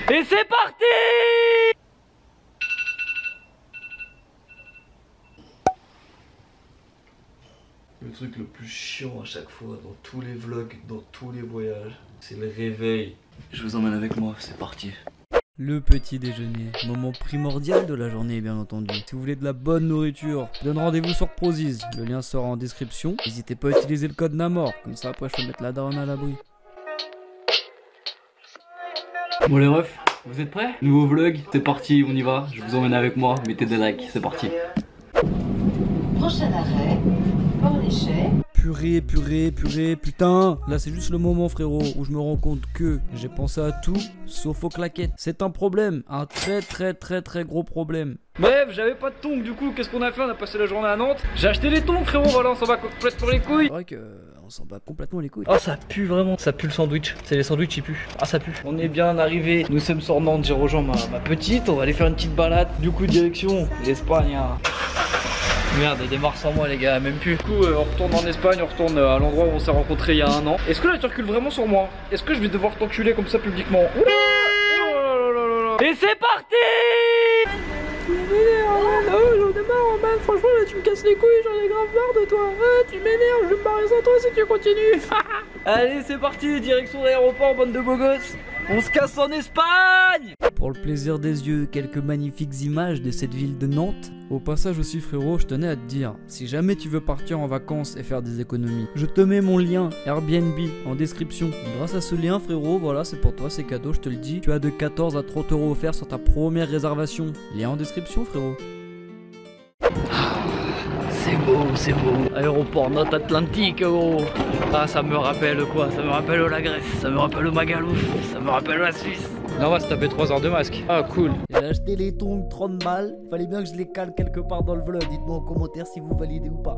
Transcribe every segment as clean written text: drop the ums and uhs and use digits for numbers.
Et c'est parti! Le truc le plus chiant à chaque fois dans tous les vlogs, dans tous les voyages, c'est le réveil. Je vous emmène avec moi, c'est parti. Le petit déjeuner, moment primordial de la journée bien entendu. Si vous voulez de la bonne nourriture, je donne rendez-vous sur Prozis. Le lien sera en description. N'hésitez pas à utiliser le code NAMOR, comme ça après je peux mettre la daronne à l'abri. Bon les refs, vous êtes prêts? Nouveau vlog, c'est parti, on y va. Je vous emmène avec moi, mettez des likes, c'est parti. Prochain arrêt, Port-l'Échec. Purée, putain. Là c'est juste le moment frérot où je me rends compte que j'ai pensé à tout sauf aux claquettes. C'est un problème, un très gros problème. Bref, j'avais pas de tongs, du coup qu'est-ce qu'on a fait? On a passé la journée à Nantes. J'ai acheté des tongs frérot, voilà, on s'en va complètement les couilles. C'est vrai que on s'en bat complètement les couilles. Oh ça pue vraiment, ça pue le sandwich. C'est les sandwichs ils puent. Ah ça pue. On est bien arrivé, nous sommes sur Nantes, j'ai rejoint ma petite. On va aller faire une petite balade. Du coup direction l'Espagne hein. Merde, il démarre sans moi les gars, même plus. Du coup on retourne en Espagne, on retourne à l'endroit où on s'est rencontrés il y a un an. Est-ce que là tu recules vraiment sur moi? Est-ce que je vais devoir t'enculer comme ça publiquement? Et c'est parti! J'en ai marre, man. Franchement, là, tu me casses les couilles. J'en ai grave marre de toi. Tu m'énerves. Je vais me barrer sans toi si tu continues. Allez, c'est parti. Direction l'aéroport, bande de beaux gosses. On se casse en Espagne! Pour le plaisir des yeux, quelques magnifiques images de cette ville de Nantes. Au passage aussi frérot, je tenais à te dire, si jamais tu veux partir en vacances et faire des économies, je te mets mon lien Airbnb en description. Grâce à ce lien frérot, voilà c'est pour toi, c'est cadeau, je te le dis. Tu as de 14 à 30 € offerts sur ta première réservation. Lien en description frérot. C'est beau. Aéroport Nantes Atlantique, oh. Ah, ça me rappelle quoi? Ça me rappelle la Grèce, ça me rappelle le Magalouf, ça me rappelle la Suisse. Là, on va se taper 3 heures de masque. Ah, cool. J'ai acheté les tongs 30 balles. Fallait bien que je les cale quelque part dans le vlog. Dites-moi en commentaire si vous validez ou pas.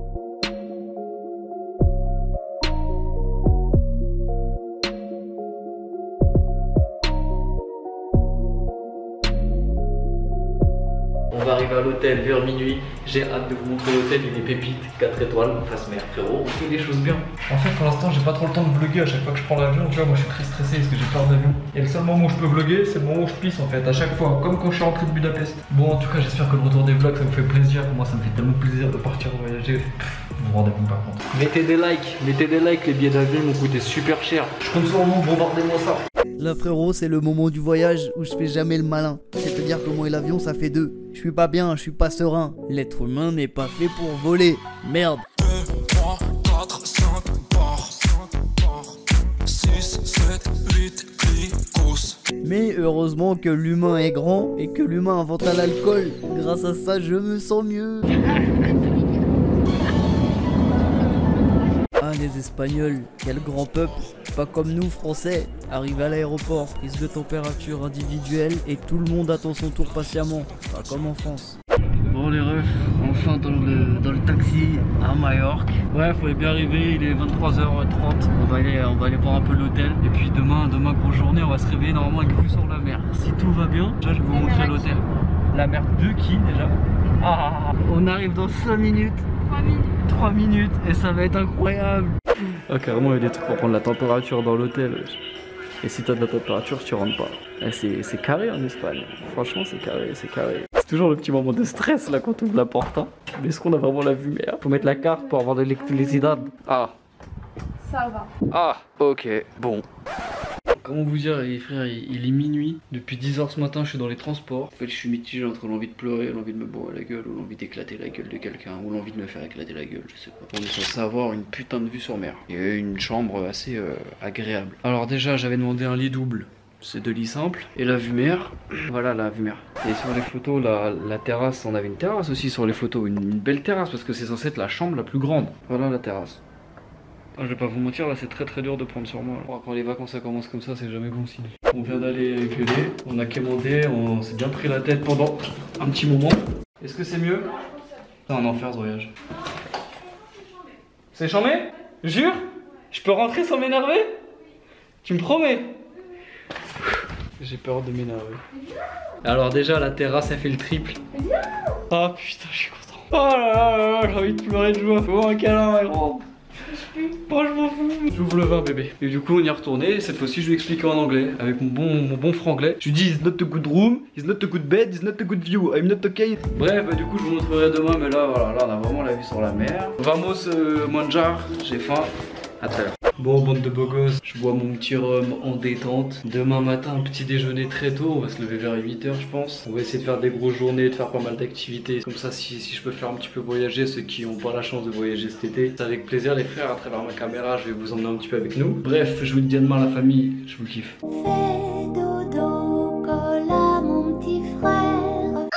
On va arriver à l'hôtel vers minuit. J'ai hâte de vous montrer l'hôtel, il est pépite, 4 étoiles, face mer frérot. On fait des choses bien. En fait pour l'instant j'ai pas trop le temps de vlogger à chaque fois que je prends l'avion, tu vois, moi je suis très stressé parce que j'ai peur d'avion. Et le seul moment où je peux vlogger, c'est le moment où je pisse en fait, à chaque fois, comme quand je suis rentré de Budapest. Bon en tout cas j'espère que le retour des vlogs ça vous fait plaisir, moi ça me fait tellement plaisir de partir voyager. Vous vous rendez compte par contre. Mettez des likes, les billets d'avion m'ont coûté super cher. Je compte sur vous, bombardez-moi ça. Là frérot, c'est le moment du voyage où je fais jamais le malin. C'est-à-dire que moi et l'avion ça fait deux. Je suis pas bien, je suis pas serein. L'être humain n'est pas fait pour voler. Merde. 2, 3, 4, 5, barres, 6, 7, 8, clicos. Mais heureusement que l'humain est grand et que l'humain inventa l'alcool. Grâce à ça, je me sens mieux. Ah, les Espagnols, quel grand peuple, pas comme nous Français. Arrive à l'aéroport, prise de température individuelle et tout le monde attend son tour patiemment, pas comme en France. Bon les refs, enfin dans le taxi à Majorque. Bref, on est bien arrivé, il est 23h30. On va aller voir un peu l'hôtel. Et puis demain grosse journée, on va se réveiller normalement avec vue sur la mer. Si tout va bien, déjà je vais vous montrer l'hôtel. La mer de qui déjà? Ah, on arrive dans 5 minutes. 3 minutes et ça va être incroyable. Ah carrément il y a des trucs pour prendre la température dans l'hôtel. Et si t'as de la température tu rentres pas. C'est carré en Espagne. Franchement c'est carré. C'est toujours le petit moment de stress là quand on ouvre la porte hein. Mais est-ce qu'on a vraiment la vue mer? Faut mettre la carte pour avoir de l'électricité. Ah. Ça va. Ah ok bon. Comment vous dire frère, il est minuit. Depuis 10 h ce matin je suis dans les transports. En fait je suis mitigé entre l'envie de pleurer, l'envie de me bourrer la gueule, ou l'envie d'éclater la gueule de quelqu'un, ou l'envie de me faire éclater la gueule, je sais pas. On est censé avoir une putain de vue sur mer. Et une chambre assez agréable. Alors déjà j'avais demandé un lit double. C'est 2 lits simples. Et la vue mer, voilà la vue mer. Et sur les photos, la terrasse, on avait une terrasse aussi sur les photos. Une belle terrasse parce que c'est censé être la chambre la plus grande. Voilà la terrasse. Je vais pas vous mentir, là c'est très dur de prendre sur moi. Quand les vacances ça commence comme ça, c'est jamais bon signe. On vient d'aller gueuler, on a quémandé, on s'est bien pris la tête pendant un petit moment. Est-ce que c'est mieux? C'est un enfer ce voyage. C'est chambé? Jure? Je peux rentrer sans m'énerver? Tu me promets? J'ai peur de m'énerver. Alors déjà la terrasse elle fait le triple. Oh putain je suis content. Oh là là là, j'ai envie de pleurer de joie. Faut un câlin ma grande. Oh, je m'en fous. J'ouvre le vin, bébé. Et du coup, on y est retourné. Cette fois-ci, je lui ai expliqué en anglais, avec mon bon franglais. Je lui dis, it's not a good room, it's not a good bed, it's not a good view, I'm not okay. Bref, bah, du coup, je vous montrerai demain, mais là, voilà, là, on a vraiment la vue sur la mer. Vamos, manjar, j'ai faim. À tout à l'heure. Bon, bande de beaux gosses, je bois mon petit rhum en détente. Demain matin, un petit déjeuner très tôt. On va se lever vers 8 h, je pense. On va essayer de faire des grosses journées, de faire pas mal d'activités. Comme ça, si je peux faire un petit peu voyager, ceux qui n'ont pas la chance de voyager cet été, c'est avec plaisir, les frères. À travers ma caméra, je vais vous emmener un petit peu avec nous. Bref, je vous le dis à demain, la famille. Je vous kiffe. Fais dodo, colla, mon petit frère.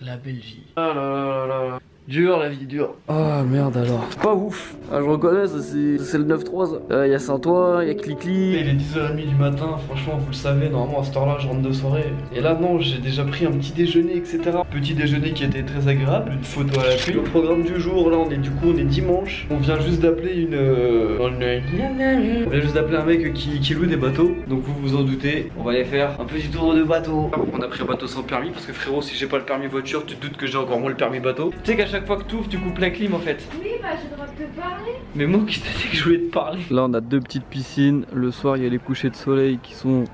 La belle vie. Ah là là là là. Dur, la vie dure. Ah merde alors. C'est pas ouf. Ah je reconnais, c'est le 9-3 ça. Y a Saint-Ouen, y a Clicli. Il est 10h30 du matin, franchement vous le savez, normalement à cette heure là je rentre de soirée. Et là non, j'ai déjà pris un petit déjeuner etc. Petit déjeuner qui était très agréable, une photo à l'appui. Le programme du jour, là on est dimanche. On vient juste d'appeler on vient juste d'appeler un mec qui loue des bateaux. Donc vous vous en doutez, on va aller faire un petit tour de bateau. On a pris un bateau sans permis parce que frérot si j'ai pas le permis voiture, tu te doutes que j'ai encore moins le permis bateau. Tu sais qu'à chaque fois que tu ouvres, tu coupes la clim en fait. Oui, bah j'ai le droit de te parler. Mais moi qui t'ai dit que je voulais te parler. Là on a deux petites piscines. Le soir il y a les couchers de soleil qui sont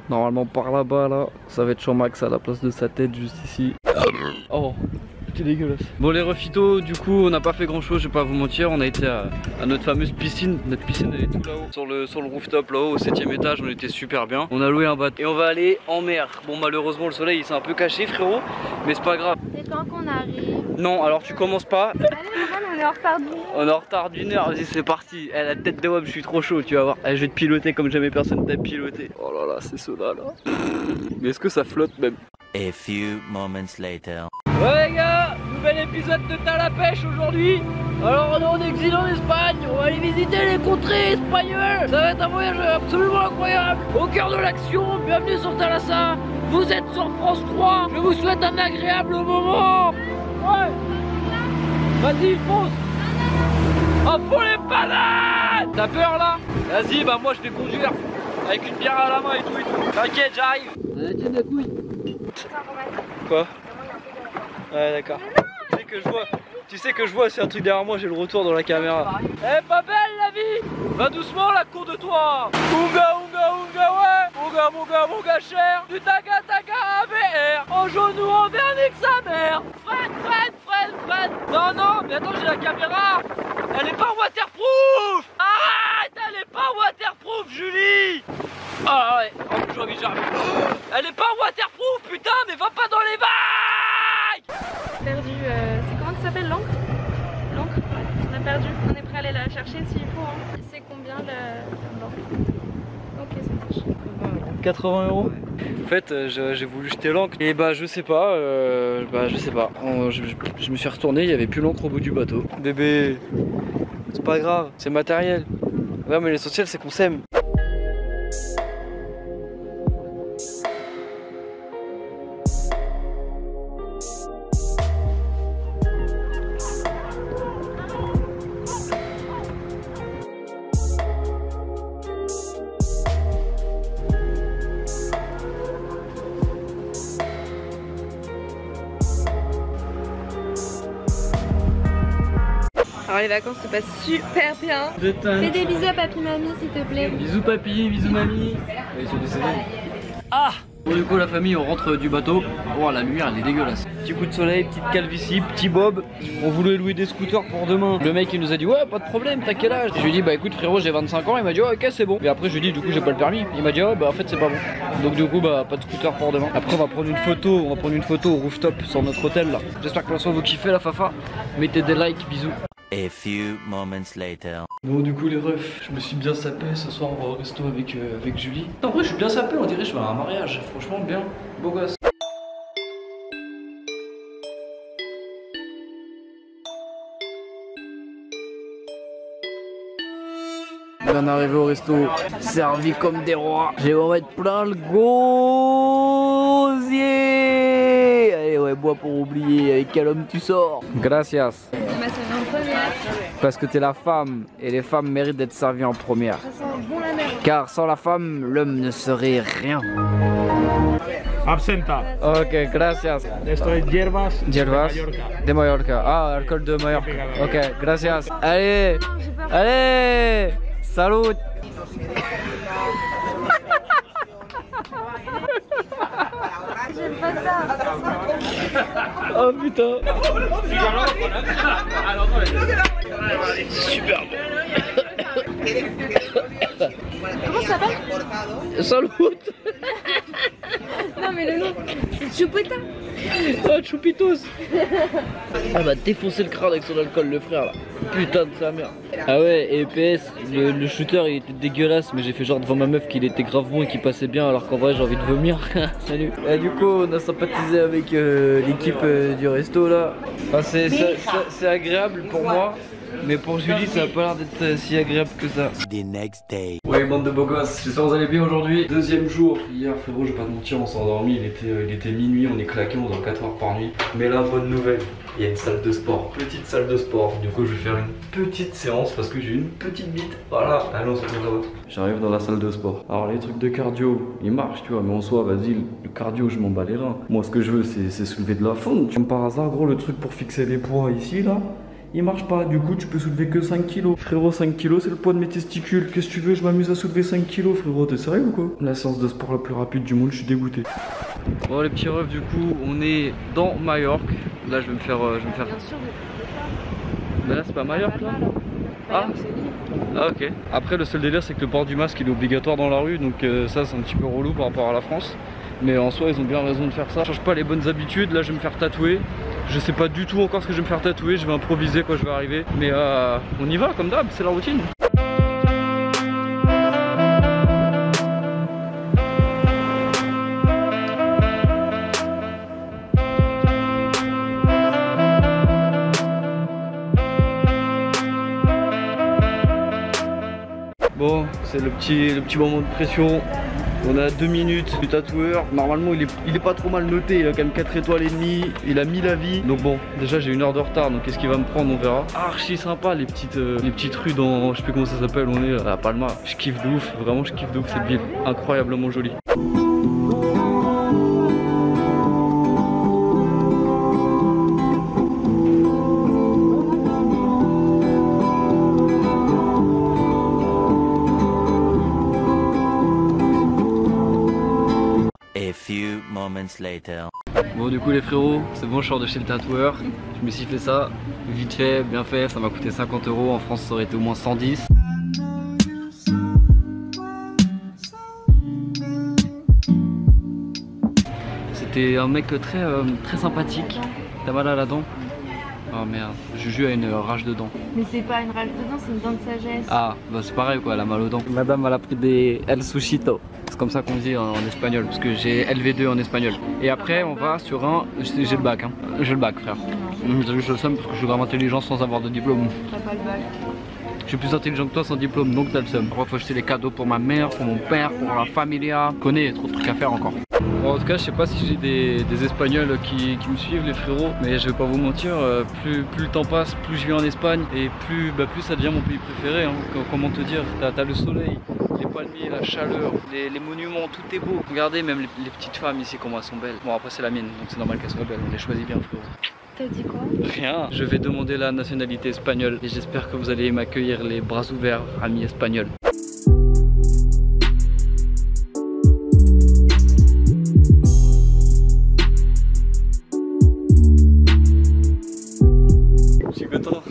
normalement par là-bas là. Ça va être Jean-Max à la place de sa tête juste ici. Oh, c'est dégueulasse. Bon les refitos, du coup on n'a pas fait grand chose, je vais pas vous mentir. On a été à notre fameuse piscine. Notre piscine elle est tout là-haut sur le rooftop là-haut au 7ème étage. On était super bien. On a loué un bateau et on va aller en mer. Bon malheureusement le soleil il s'est un peu caché frérot, mais c'est pas grave. C'est quand qu'on arrive? Non alors tu commences pas. Allez, on est en retard d'une heure. On est en retard d'une heure, vas-y c'est parti. Eh, la tête de Web, je suis trop chaud, tu vas voir. Eh, je vais te piloter comme jamais personne t'a piloté. Oh là là, c'est cela là. Mais est-ce que ça flotte même? A few moments later. Ouais les gars, nouvel épisode de T'as la pêche aujourd'hui. Alors on est en exil en Espagne, on va aller visiter les contrées espagnoles. Ça va être un voyage absolument incroyable. Au cœur de l'action, bienvenue sur Thalassa. Vous êtes sur France 3, je vous souhaite un agréable moment. Ouais. Vas-y fonce. En fond les pananes. T'as peur là? Vas-y, bah moi je vais conduire. Avec une bière à la main et tout et tout. T'inquiète, j'arrive. Tiens la couille. Quoi? Ouais d'accord. Tu sais que je vois, c'est un truc derrière moi, j'ai le retour dans la caméra. Eh pas belle la vie. Va doucement la cour de toi. Ouga ouga ouga ouais. Ouga mon gars cher. Du taga AVR. En genou en vernis que sa mère. Fred. Non mais attends j'ai la caméra. Elle est pas waterproof. Arrête, elle est pas waterproof Julie. Ah ouais, en plus j'arrive. Elle est pas waterproof putain, mais va pas dans les vagues. Perdu, c'est comment ça s'appelle, l'encre? L'encre, ouais, on a perdu, on est prêt à aller la chercher s'il faut, hein. C'est combien l'encre? Ok, ça marche. 80 €. En fait, j'ai voulu jeter l'encre et bah je sais pas, je me suis retourné, il y avait plus l'encre au bout du bateau. Bébé, c'est pas grave, c'est matériel. Ouais mais l'essentiel c'est qu'on s'aime. Alors les vacances se passent super bien. Fais des bisous à papy mamie s'il te plaît. Bisous papy, bisous mamie. Ah! Bon du coup la famille on rentre du bateau. Oh la lumière elle est dégueulasse. Petit coup de soleil, petite calvitie, petit bob. On voulait louer des scooters pour demain. Le mec il nous a dit ouais pas de problème, t'as quel âge? Je lui ai dit bah écoute frérot j'ai 25 ans, il m'a dit oh, ok c'est bon. Et après je lui ai dit du coup j'ai pas le permis. Il m'a dit oh bah en fait c'est pas bon. Donc du coup bah pas de scooter pour demain. Après on va prendre une photo au rooftop sur notre hôtel là. J'espère que pour l'instant vous kiffez la fafa. Mettez des likes, bisous. A few moments later. Bon du coup les refs, je me suis bien sapé, ce soir on va au resto avec Julie. En vrai je suis bien sapé, on dirait que je vais à un mariage, franchement bien, beau gosse. Bien arrivé au resto, servi comme des rois. Je vais en mettre plein le gosier. Allez ouais, bois pour oublier, avec quel homme tu sors? Gracias. Tu m'as servi en première. Parce que t'es la femme, et les femmes méritent d'être servies en première. Ça sent bon la mer. Car sans la femme, l'homme ne serait rien. Absenta. Ok, gracias. Esto es hierbas. Hierbas de Mallorca. de Mallorca. Ah, alcool de Mallorca. Ok, gracias. Allez, allez, salut. J'aime pas ça. Oh putain. Super bon. Comment ça s'appelle? Salut. Non mais le nom, c'est Chupeta. Ah, Chupitos. Elle va défoncer le crâne avec son alcool, le frère là. Putain de sa mère. Ah ouais, et EPS, le shooter il était dégueulasse, mais j'ai fait genre devant ma meuf qu'il était grave bon et qu'il passait bien, alors qu'en vrai j'ai envie de vomir. Salut. Et du coup, on a sympathisé avec l'équipe du resto là. Enfin, c'est agréable pour moi. Mais pour Julie, ça a pas l'air d'être si agréable que ça. The next day. Ouais, bande de beaux gosses, j'espère que vous allez bien aujourd'hui. Deuxième jour, hier frérot, je vais pas te mentir, on s'est endormi, il était minuit, on est claqué, on dort 4 heures par nuit. Mais là, bonne nouvelle, il y a une salle de sport, petite salle de sport. Du coup, je vais faire une petite séance parce que j'ai une petite bite. Voilà, allez, on se retrouve là-bas. J'arrive dans la salle de sport. Alors, les trucs de cardio, ils marchent, tu vois, mais en soi, vas-y, le cardio, je m'en bats les reins. Moi, ce que je veux, c'est soulever de la fonte. Comme par hasard, gros, le truc pour fixer les poids ici, là. Il marche pas, du coup tu peux soulever que 5 kilos. Frérot, 5 kilos c'est le poids de mes testicules. Qu'est-ce que tu veux, je m'amuse à soulever 5 kilos, frérot, t'es sérieux ou quoi? La séance de sport la plus rapide du monde, je suis dégoûté. Bon les petits refs, du coup on est dans Majorque. Là je vais me faire... Bien sûr, Mais là c'est pas Majorque là? Ah. Ah ok. Après le seul délire c'est que le port du masque il est obligatoire dans la rue, donc ça c'est un petit peu relou par rapport à la France. Mais en soi ils ont bien raison de faire ça. Je change pas les bonnes habitudes, là je vais me faire tatouer. Je sais pas du tout encore ce que je vais me faire tatouer, je vais improviser quand je vais arriver. Mais on y va comme d'hab, c'est la routine. Bon, c'est le petit moment de pression. On a 2 minutes du tatoueur. Normalement il est pas trop mal noté, il a quand même 4 étoiles et demie. Il a mis la vie. Donc bon, déjà j'ai 1 heure de retard, donc qu'est-ce qu'il va me prendre, on verra. Archi sympa les petites rues dans, je sais plus comment ça s'appelle, on est à Palma. Je kiffe de ouf, vraiment je kiffe de ouf cette ville. Incroyablement jolie. A few moments later. Bon du coup les frérots, c'est bon, je sors de chez le tatoueur. Je me suis fait ça, vite fait, bien fait, ça m'a coûté 50 €. En France ça aurait été au moins 110. C'était un mec très sympathique. T'as mal à la dent? Oh merde, Juju a une rage de dents. Mais c'est pas une rage de dents, c'est une dent de sagesse. Ah, bah c'est pareil quoi, elle a mal aux dents. Madame elle a pris des El Sushito. C'est comme ça qu'on dit en espagnol, parce que j'ai LV2 en espagnol. Et après on va sur un... J'ai le bac hein. J'ai le bac frère. T'as juste le seum parce que je suis grave intelligent sans avoir de diplôme. T'as pas le bac. Je suis plus intelligent que toi sans diplôme, donc t'as le seum. Après faut acheter des cadeaux pour ma mère, pour mon père, pour la familia. Je connais, trop de trucs à faire encore. Bon, en tout cas je sais pas si j'ai des espagnols qui me suivent les frérots, mais je vais pas vous mentir, plus le temps passe, plus je vis en Espagne et plus ça devient mon pays préféré hein. Comment te dire, t'as le soleil, les palmiers, la chaleur, les monuments, tout est beau. Regardez même les petites femmes ici comment elles sont belles. Bon après c'est la mienne donc c'est normal qu'elles soient belles, on les choisit bien frérot. T'as dit quoi? Rien, je vais demander la nationalité espagnole et j'espère que vous allez m'accueillir les bras ouverts, amis espagnols. Je suis content.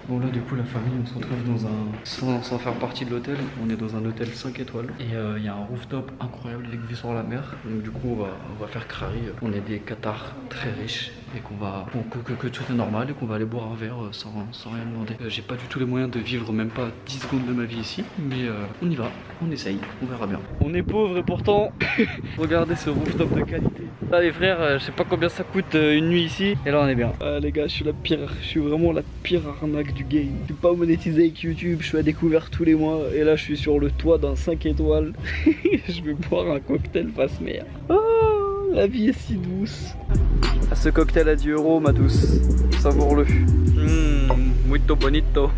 Bon là du coup la famille on se retrouve dans un... Sans faire partie de l'hôtel, on est dans un hôtel 5 étoiles. Et il y a un rooftop incroyable avec vue sur la mer. Donc du coup on va faire crari. On est des Qatars très riches et que tout est normal et qu'on va aller boire un verre sans rien demander. J'ai pas du tout les moyens de vivre même pas 10 secondes de ma vie ici. Mais on y va, on essaye, on verra bien. On est pauvre et pourtant regardez ce rooftop de qualité. Là les frères, je sais pas combien ça coûte une nuit ici. Et là on est bien. Les gars je suis vraiment la pire arnaque du game. Je suis pas monétisé avec YouTube, je fais la découverte tous les mois. Et là je suis sur le toit d'un 5 étoiles. Je vais boire un cocktail face mer. Oh, la vie est si douce. Ce cocktail à 10 € ma douce. Savoure-le. Muito bonito.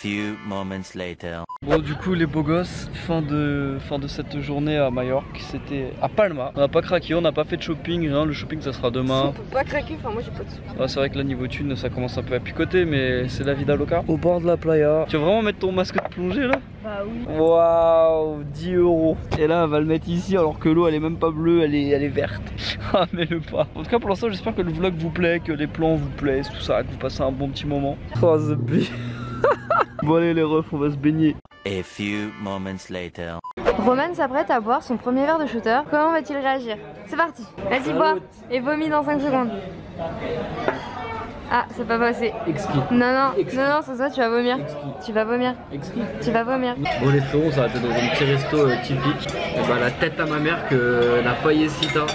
few moments later. Bon du coup les beaux gosses, fin de cette journée à Majorque, c'était à Palma. On n'a pas craqué, on n'a pas fait de shopping, rien, le shopping ça sera demain. On peut pas craquer, enfin moi j'ai pas de sous. Ah, c'est vrai que là niveau thune ça commence un peu à picoter mais c'est la vida loca. Au bord de la playa. Tu vas vraiment mettre ton masque de plongée là? Bah oui. Waouh, 10 €. Et là, on va le mettre ici alors que l'eau elle est même pas bleue, elle est verte. Ah, mais le pas. En tout cas, pour l'instant, j'espère que le vlog vous plaît, que les plans vous plaisent, tout ça, que vous passez un bon petit moment. Oh, the bee. Bon, allez, les refs, on va se baigner. A few moments later. Roman s'apprête à boire son premier verre de shooter. Comment va-t-il réagir? C'est parti. Vas-y, bois et vomis dans 5 secondes. Ah, c'est pas passé. Exquis. Non, c'est ça, tu vas vomir. Tu vas vomir. Exquis. Tu vas vomir. Bon, les frérots, ça va être dans un petit resto typique. Et bah, la tête à ma mère que la paillecita,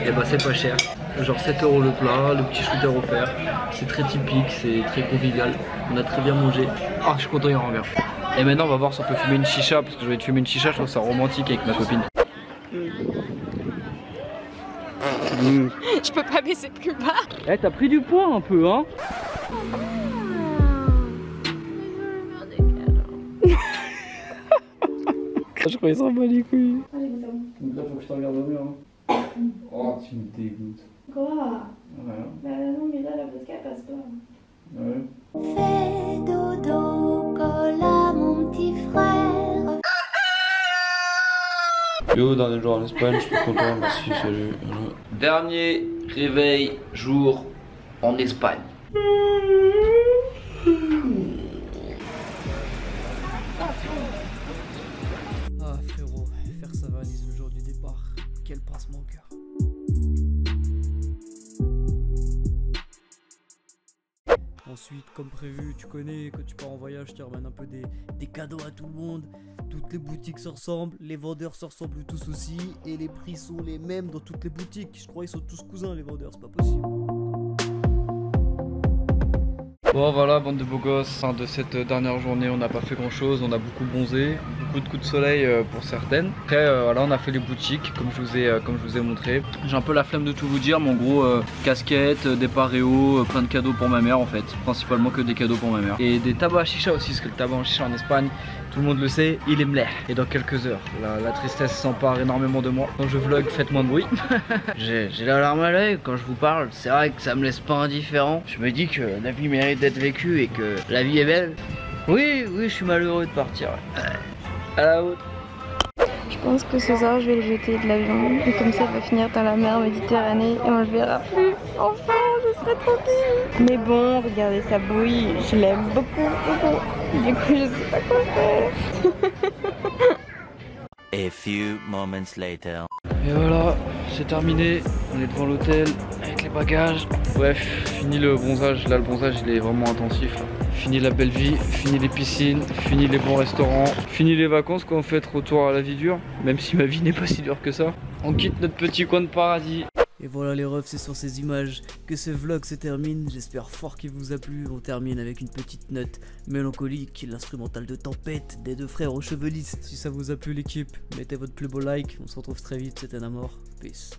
et bah, c'est pas cher. Genre 7 € le plat, le petit shooter offert. C'est très typique, c'est très convivial. On a très bien mangé. Ah, je suis content, il rend bien. Et maintenant, on va voir si on peut fumer une chicha. Parce que je vais te fumer une chicha, je trouve ça romantique avec ma copine. Je peux pas baisser plus bas. Eh, t'as pris du poids un peu, hein? Je croyais ça bat les couilles. Donc là, faut que je te regarde au mur. Hein. Oh, tu me dégoûtes. Quoi? Ouais. Bah non, mais là, la vodka passe pas. Ouais. Fais dodo, cola, mon petit frère. Yo, dernier jour en Espagne, je suis content, merci, salut. Dernier réveil jour en Espagne. Ah frérot, faire sa valise le jour du départ, quel pincement au cœur. Ensuite, comme prévu, tu connais, quand tu pars en voyage, tu ramènes un peu des cadeaux à tout le monde. Toutes les boutiques se ressemblent, les vendeurs se ressemblent tous aussi, et les prix sont les mêmes dans toutes les boutiques. Je crois qu'ils sont tous cousins les vendeurs, c'est pas possible. Bon voilà, bande de beaux gosses, fin de cette dernière journée, on n'a pas fait grand chose, on a beaucoup bronzé, beaucoup de coups de soleil pour certaines. Après voilà, on a fait les boutiques comme je vous ai montré. J'ai un peu la flemme de tout vous dire, mais en gros casquettes, des paréos, plein de cadeaux pour ma mère en fait, principalement que des cadeaux pour ma mère. Et des tabacs à chicha aussi, parce que le tabac à chicha en Espagne, tout le monde le sait, il est mleh. Et dans quelques heures, la tristesse s'empare énormément de moi. Quand je vlog, faites moins de bruit. J'ai la larme à l'œil quand je vous parle, c'est vrai que ça me laisse pas indifférent. Je me dis que la vie mérite d'être vécue et que la vie est belle. Oui, je suis malheureux de partir. À la haute. Je pense que ce soir, je vais le jeter de l'avion. Et comme ça, il va finir dans la mer Méditerranée et on le verra plus. Enfin, je serai tranquille. Mais bon, regardez sa bouille. Je l'aime beaucoup, beaucoup. Du coup, je sais pas quoi faire. A few moments later. Et voilà, c'est terminé. On est devant l'hôtel avec les bagages. Bref, fini le bronzage. Là, le bronzage, il est vraiment intensif. Fini la belle vie, fini les piscines, fini les bons restaurants, fini les vacances quand on fait retour à la vie dure. Même si ma vie n'est pas si dure que ça. On quitte notre petit coin de paradis. Et voilà les refs, c'est sur ces images que ce vlog se termine. J'espère fort qu'il vous a plu. On termine avec une petite note mélancolique, l'instrumental de Tempête des deux frères aux cheveux lisses. Si ça vous a plu l'équipe, mettez votre plus beau like. On se retrouve très vite, c'était Namor. Peace.